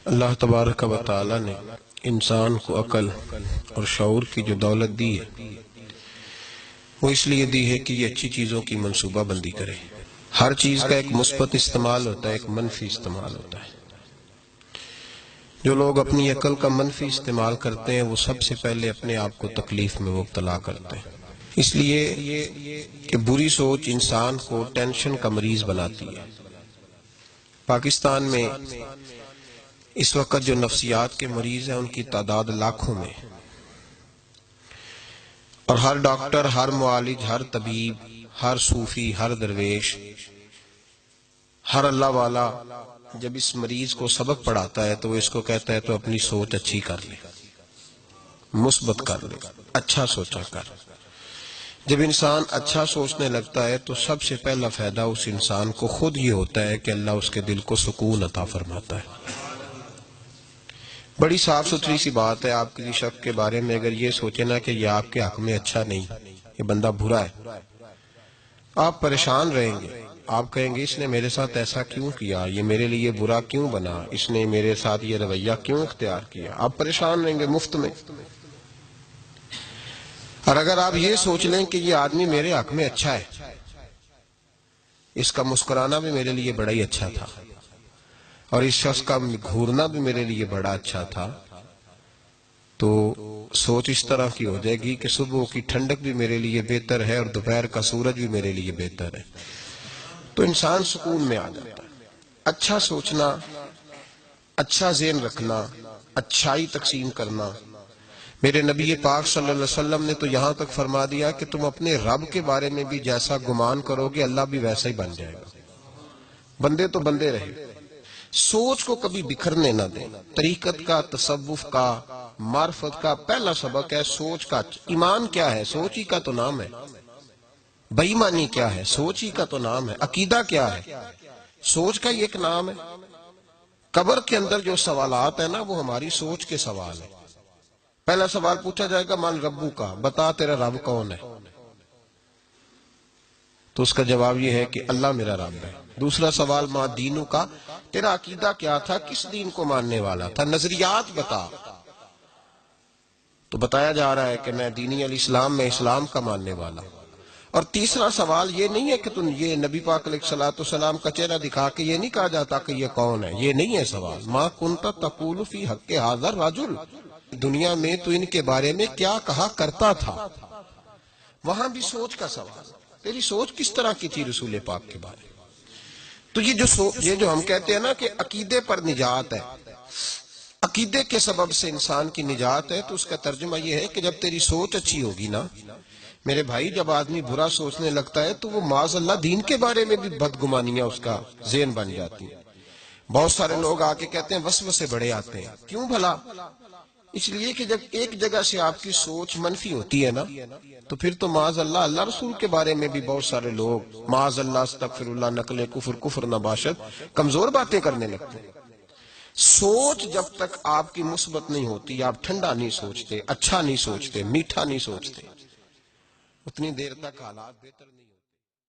اللہ تبارک و تعالی نے انسان کو عقل اور شعور کی جو دولت دی ہے وہ اس لیے دی ہے کہ یہ اچھی چیزوں کی منصوبہ بندی کرے۔ ہر چیز کا ایک مثبت استعمال ہوتا ہے، ایک منفی استعمال ہوتا ہے۔ جو لوگ اپنی عقل کا منفی استعمال کرتے ہیں وہ سب سے پہلے اپنے آپ کو تکلیف میں مبتلا کرتے ہیں، اس لیے کہ بری سوچ انسان کو ٹینشن کا مریض بناتی ہے۔ پاکستان میں اس وقت جو نفسیات کے مریض ہیں ان کی تعداد لاکھوں میں، اور ہر ڈاکٹر، ہر معالج، ہر طبیب، ہر صوفی، ہر درویش، ہر اللہ والا جب اس مریض کو سبق پڑھاتا ہے تو وہ اس کو کہتا ہے تو اپنی سوچ اچھی کر لے، مثبت کر لے، اچھا سوچا کر۔ جب انسان اچھا سوچنے لگتا ہے تو سب سے پہلا فائدہ اس انسان کو خود یہ ہوتا ہے کہ اللہ اس کے دل کو سکون عطا فرماتا ہے۔ بڑی صاف ستھری سی بات ہے، آپ کسی شخص کے بارے میں اگر یہ سوچے نا کہ یہ آپ کے حق میں اچھا نہیں، یہ بندہ برا ہے، آپ پریشان رہیں گے۔ آپ کہیں گے اس نے میرے ساتھ ایسا کیوں کیا، یہ میرے لیے برا کیوں بنا، اس نے میرے ساتھ یہ رویہ کیوں اختیار کیا، آپ پریشان رہیں گے مفت میں۔ اور اگر آپ یہ سوچ لیں کہ یہ آدمی میرے حق میں اچھا ہے، اس کا مسکرانا بھی میرے لیے بڑا ہی اچھا تھا، اور اس شخص کا گھورنا بھی میرے لیے بڑا اچھا تھا، تو سوچ اس طرح کی ہو جائے گی کہ صبح کی ٹھنڈک بھی میرے لیے بہتر ہے اور دوپہر کا سورج بھی میرے لیے بہتر ہے، تو انسان سکون میں آ جاتا ہے۔ اچھا سوچنا، اچھا ذہن رکھنا، اچھائی تقسیم کرنا۔ میرے نبی پاک صلی اللہ علیہ وسلم نے تو یہاں تک فرما دیا کہ تم اپنے رب کے بارے میں بھی جیسا گمان کرو گے اللہ بھی ویسا ہی بن جائے گا۔ بندے تو بندے رہے، سوچ کو کبھی بکھرنے نہ دیں۔ طریقت کا، تصوف کا، معرفت کا پہلا سبق ہے سوچ کا۔ ایمان کیا ہے؟ سوچ ہی کا تو نام ہے۔ بے ایمانی کیا ہے؟ سوچ ہی کا تو نام ہے۔ عقیدہ کیا ہے؟ سوچ کا ہی ایک نام ہے۔ قبر کے اندر جو سوالات ہیں نا وہ ہماری سوچ کے سوال ہیں۔ پہلا سوال پوچھا جائے گا من ربو کا، بتا تیرا رب کون ہے، تو اس کا جواب یہ ہے کہ اللہ میرا رب ہے۔ دوسرا سوال ما دینو کا، تیرا عقیدہ کیا تھا، کس دین کو ماننے والا تھا، نظریات بتا، تو بتایا جا رہا ہے کہ میں دینی الاسلام میں اسلام کا ماننے والا۔ اور تیسرا سوال یہ نہیں ہے کہ تم یہ نبی پاک علیہ السلام کا چہرہ دکھا کے یہ نہیں کہا جاتا کہ یہ کون ہے، یہ نہیں ہے سوال۔ ما کنت تقول فی حق ھذا الرجل، دنیا میں تو ان کے بارے میں کیا کہا کرتا تھا، وہاں بھی سوچ کا سوال، تیری سوچ کس طرح کی تھی رسول پاک کے بارے میں۔ تو یہ جو ہم کہتے ہیں نا کہ عقیدے پر نجات ہے، عقیدے کے سبب سے انسان کی نجات ہے، تو اس کا ترجمہ یہ ہے کہ جب تیری سوچ اچھی ہوگی نا میرے بھائی، جب آدمی برا سوچنے لگتا ہے تو وہ معاذ اللہ دین کے بارے میں بھی بدگمانیاں اس کا ذہن بن جاتی ہیں۔ بہت سارے لوگ آ کے کہتے ہیں وسوسے بڑے آتے ہیں، کیوں بھلا؟ اس لیے کہ جب ایک جگہ سے آپ کی سوچ منفی ہوتی ہے نا تو پھر تو معاذ اللہ اللہ رسول کے بارے میں بھی بہت سارے لوگ معاذ اللہ استغفر اللہ نقل کفر نہ باشد کمزور باتیں کرنے لگتے ہیں۔ سوچ جب تک آپ کی مثبت نہیں ہوتی، آپ ٹھنڈا نہیں سوچتے، اچھا نہیں سوچتے، میٹھا نہیں سوچتے، اتنی دیر تک حالات بہتر نہیں